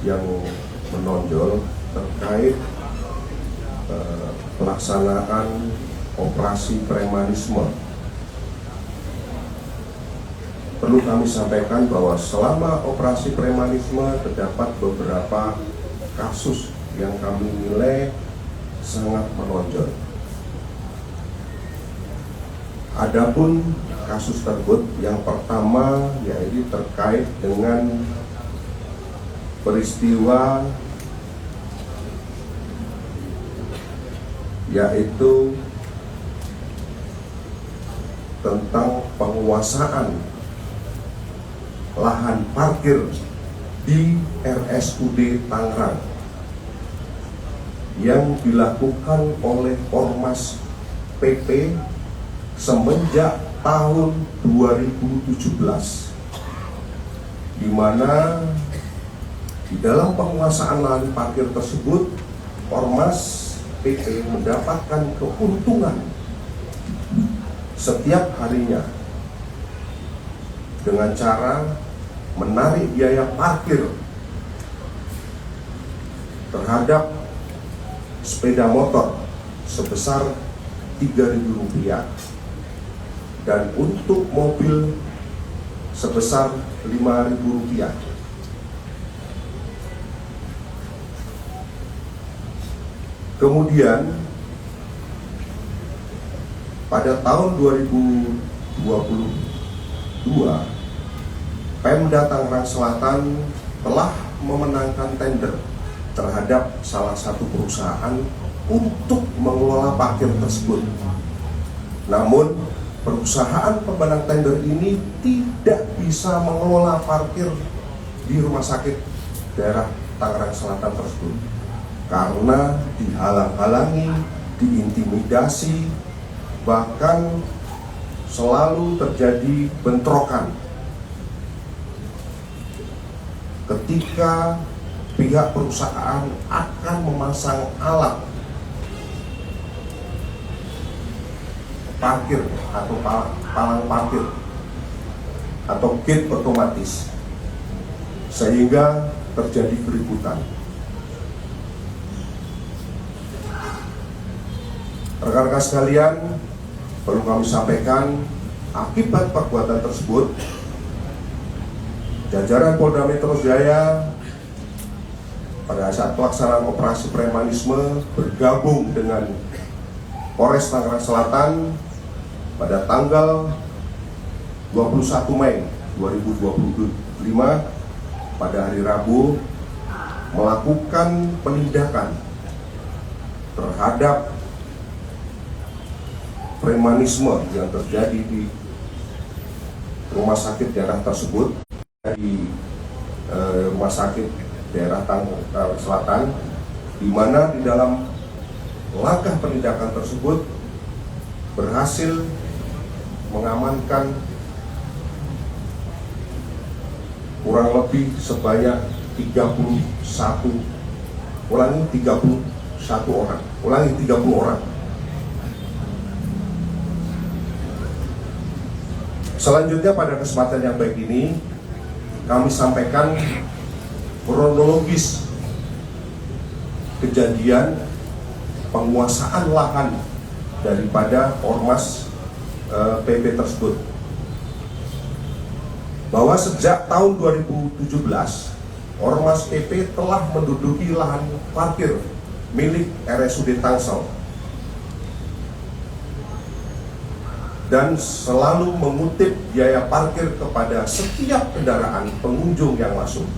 yang menonjol terkait pelaksanaan operasi premanisme. Perlu kami sampaikan bahwa selama operasi premanisme terdapat beberapa kasus yang kami nilai sangat menonjol. Adapun kasus tersebut, yang pertama yaitu terkait dengan peristiwa yaitu tentang penguasaan lahan parkir di RSUD Tangerang yang dilakukan oleh Ormas PP semenjak tahun 2017, di mana di dalam penguasaan lahan parkir tersebut Ormas PP mendapatkan keuntungan setiap harinya dengan cara menarik biaya parkir terhadap sepeda motor sebesar Rp3.000 dan untuk mobil sebesar Rp5.000. Kemudian pada tahun 2022 Pemda Tangerang Selatan telah memenangkan tender terhadap salah satu perusahaan untuk mengelola parkir tersebut. Namun perusahaan pemenang tender ini tidak bisa mengelola parkir di rumah sakit daerah Tangerang Selatan tersebut karena dihalang-halangi, diintimidasi, bahkan selalu terjadi bentrokan ketika pihak perusahaan akan memasang alat parkir atau palang parkir atau gate otomatis, sehingga terjadi keributan. Rekan-rekan sekalian, perlu kami sampaikan, akibat perbuatan tersebut jajaran Polda Metro Jaya pada saat pelaksanaan operasi premanisme bergabung dengan Polres Tangerang Selatan pada tanggal 21 Mei 2025 pada hari Rabu melakukan penindakan terhadap premanisme yang terjadi di rumah sakit daerah tersebut, di rumah sakit daerah Tangerang Selatan, di mana di dalam langkah penindakan tersebut berhasil mengamankan kurang lebih sebanyak 31 orang. Selanjutnya pada kesempatan yang baik ini kami sampaikan kronologis kejadian penguasaan lahan daripada Ormas PP tersebut, bahwa sejak tahun 2017 Ormas PP telah menduduki lahan parkir milik RSUD Tangsel dan selalu mengutip biaya parkir kepada setiap kendaraan pengunjung yang masuk.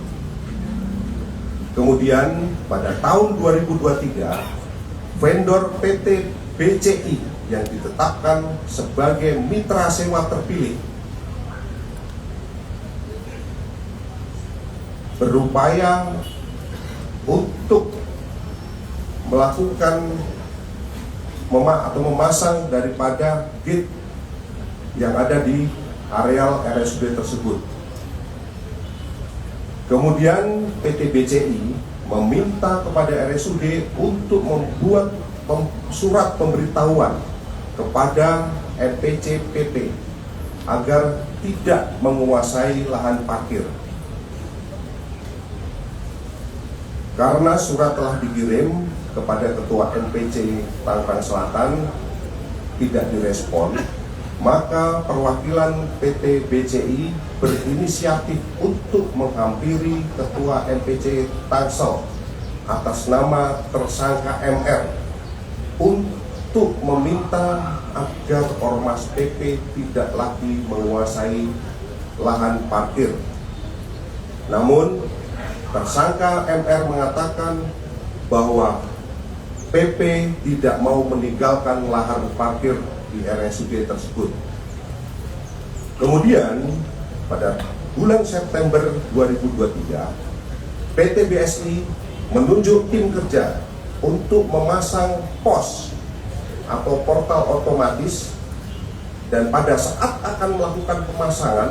Kemudian pada tahun 2023 vendor PT BCI yang ditetapkan sebagai mitra sewa terpilih berupaya untuk melakukan memasang daripada gate yang ada di areal RSUD tersebut. Kemudian PT BCI meminta kepada RSUD untuk membuat surat pemberitahuan kepada MPC PP agar tidak menguasai lahan parkir. Karena surat telah dikirim kepada Ketua MPC Tangerang Selatan tidak direspon, maka perwakilan PT BCI berinisiatif untuk menghampiri Ketua MPC Tangsel atas nama tersangka MR untuk meminta agar Ormas PP tidak lagi menguasai lahan parkir. Namun tersangka MR mengatakan bahwa PP tidak mau meninggalkan lahan parkir di RSUD tersebut. Kemudian pada bulan September 2023, PT BSI menunjuk tim kerja untuk memasang pos atau portal otomatis, dan pada saat akan melakukan pemasangan,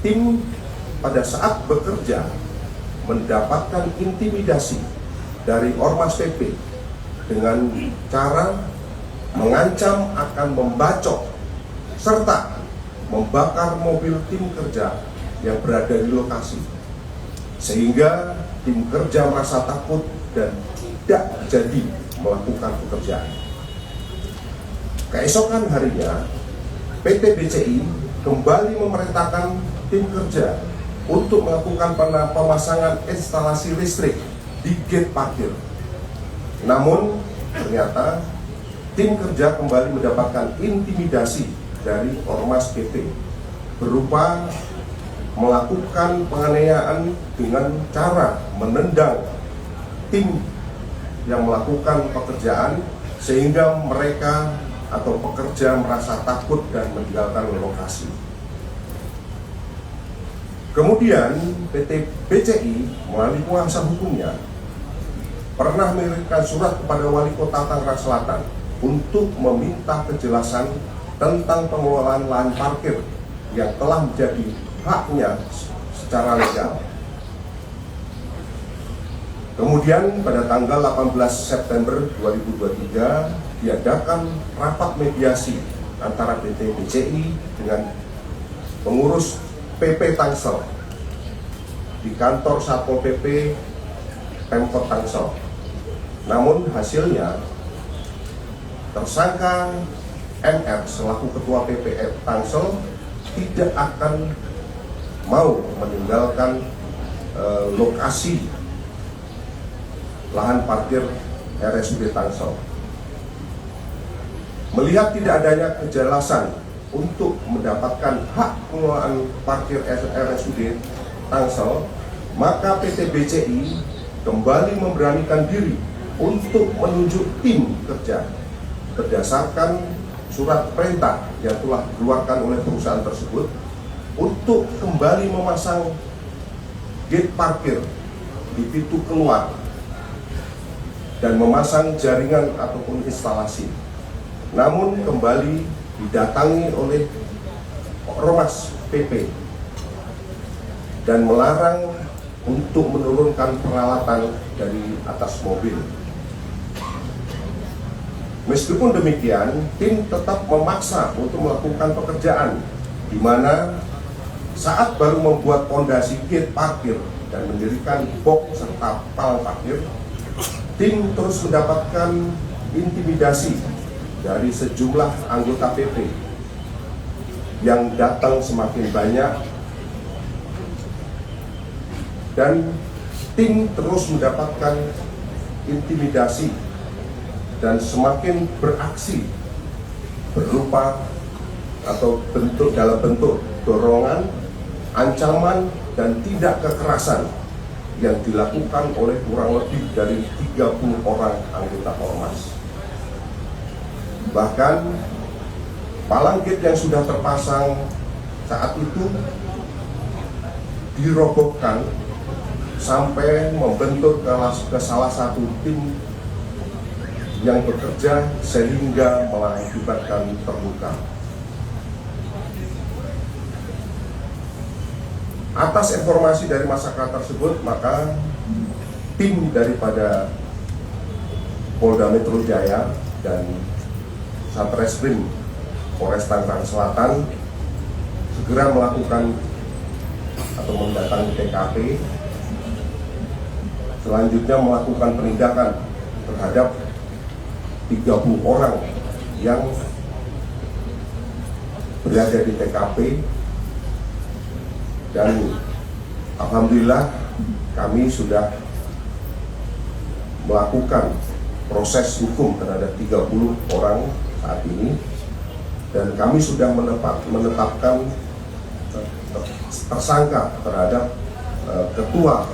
tim pada saat bekerja mendapatkan intimidasi dari Ormas PP dengan cara mengancam akan membacok serta membakar mobil tim kerja yang berada di lokasi, sehingga tim kerja merasa takut dan tidak jadi melakukan pekerjaan. Keesokan harinya, PT BCI kembali memerintahkan tim kerja untuk melakukan pemasangan instalasi listrik di gate parkir. Namun ternyata tim kerja kembali mendapatkan intimidasi dari Ormas PP berupa melakukan penganiayaan dengan cara menendang tim yang melakukan pekerjaan, sehingga mereka atau pekerja merasa takut dan meninggalkan lokasi. Kemudian PT BCI melalui kuasa hukumnya pernah mengirimkan surat kepada Wali Kota Tangerang Selatan untuk meminta kejelasan tentang pengelolaan lahan parkir yang telah menjadi haknya secara legal. Kemudian pada tanggal 18 September 2023 diadakan rapat mediasi antara PT BCI dengan pengurus PP Tangsel di kantor Satpol PP Pemkot Tangsel. Namun hasilnya tersangka MR selaku Ketua PP Tangsel tidak akan mau meninggalkan lokasi lahan parkir RSUD Tangsel. Melihat tidak adanya kejelasan untuk mendapatkan hak pengelolaan parkir RSUD Tangsel, maka PT BCI kembali memberanikan diri untuk menunjuk tim kerja berdasarkan surat perintah yang telah dikeluarkan oleh perusahaan tersebut untuk kembali memasang gate parkir di pintu keluar dan memasang jaringan ataupun instalasi. Namun kembali didatangi oleh Ormas PP dan melarang untuk menurunkan peralatan dari atas mobil. Meskipun demikian, tim tetap memaksa untuk melakukan pekerjaan, di mana saat baru membuat pondasi gate parkir dan mendirikan box serta palang parkir, tim terus mendapatkan intimidasi dari sejumlah anggota PP yang datang semakin banyak, dan tim terus mendapatkan intimidasi dan semakin beraksi berupa atau dalam bentuk dorongan, ancaman, dan tindak kekerasan yang dilakukan oleh kurang lebih dari 30 orang anggota Ormas. Bahkan palang gate yang sudah terpasang saat itu dirobohkan sampai membentur ke salah satu tim yang bekerja sehingga mengakibatkan terluka. Atas informasi dari masyarakat tersebut, maka tim daripada Polda Metro Jaya dan Satreskrim Polres Tangerang Selatan segera melakukan atau mendatangi TKP. selanjutnya melakukan penindakan terhadap 30 orang yang berada di TKP, dan alhamdulillah kami sudah melakukan proses hukum terhadap 30 orang saat ini, dan kami sudah menetapkan tersangka terhadap Ketua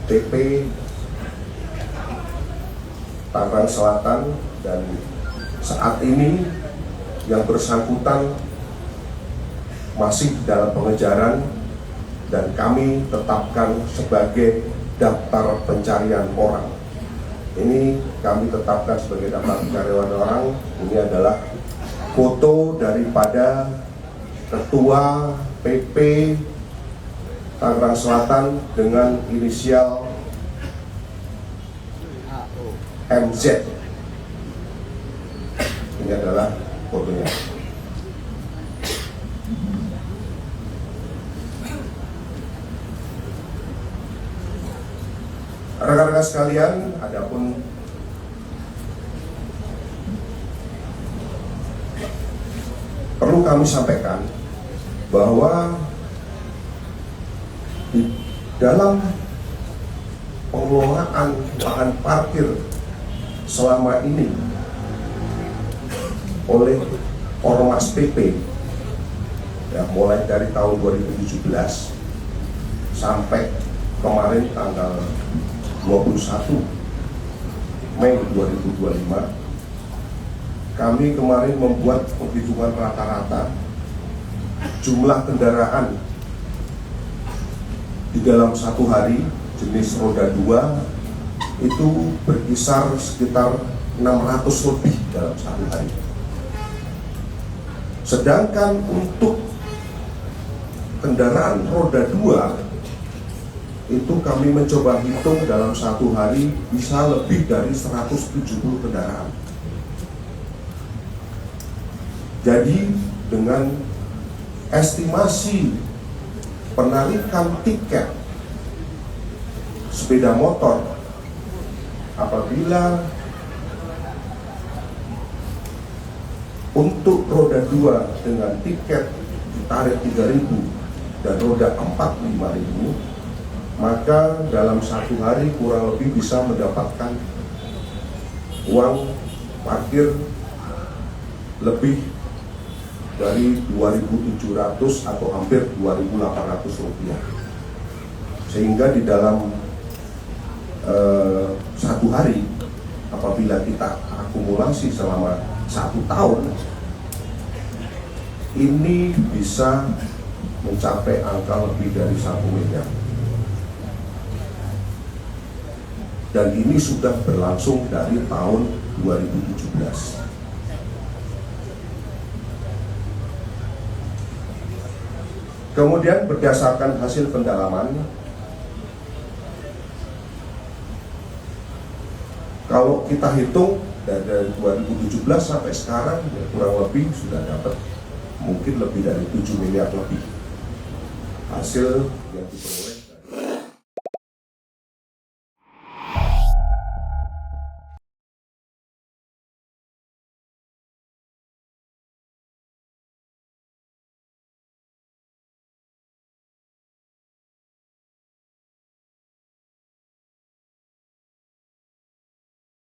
TP Tangerang Selatan, dan saat ini yang bersangkutan masih dalam pengejaran dan kami tetapkan sebagai daftar pencarian orang. Ini kami tetapkan sebagai daftar pencarian orang. Ini adalah foto daripada Ketua PP Tangerang Selatan dengan inisial MZ. Ini adalah fotonya. Rekan-rekan sekalian, adapun perlu kami sampaikan bahwa di dalam pengelolaan lahan parkir selama ini oleh Ormas PP, ya, mulai dari tahun 2017 sampai kemarin tanggal 21 Mei 2025, kami kemarin membuat penghitungan rata-rata jumlah kendaraan di dalam satu hari jenis roda 2 itu berkisar sekitar 600 lebih dalam satu hari. Sedangkan untuk kendaraan roda 2 itu kami mencoba hitung dalam satu hari bisa lebih dari 170 kendaraan. Jadi dengan estimasi penarikan tiket sepeda motor apabila untuk roda 2 dengan tiket ditarik 3.000 dan roda 4 5.000, maka dalam satu hari kurang lebih bisa mendapatkan uang parkir lebih dari 2.700 atau hampir 2.800 rupiah. Sehingga di dalam satu hari apabila kita akumulasi selama 1 tahun, ini bisa mencapai angka lebih dari 1 miliar. Dan ini sudah berlangsung dari tahun 2017. Kemudian berdasarkan hasil pendalaman, kalau kita hitung dari 2017 sampai sekarang, ya kurang lebih sudah dapat mungkin lebih dari 7 miliar lebih hasil yang diperoleh.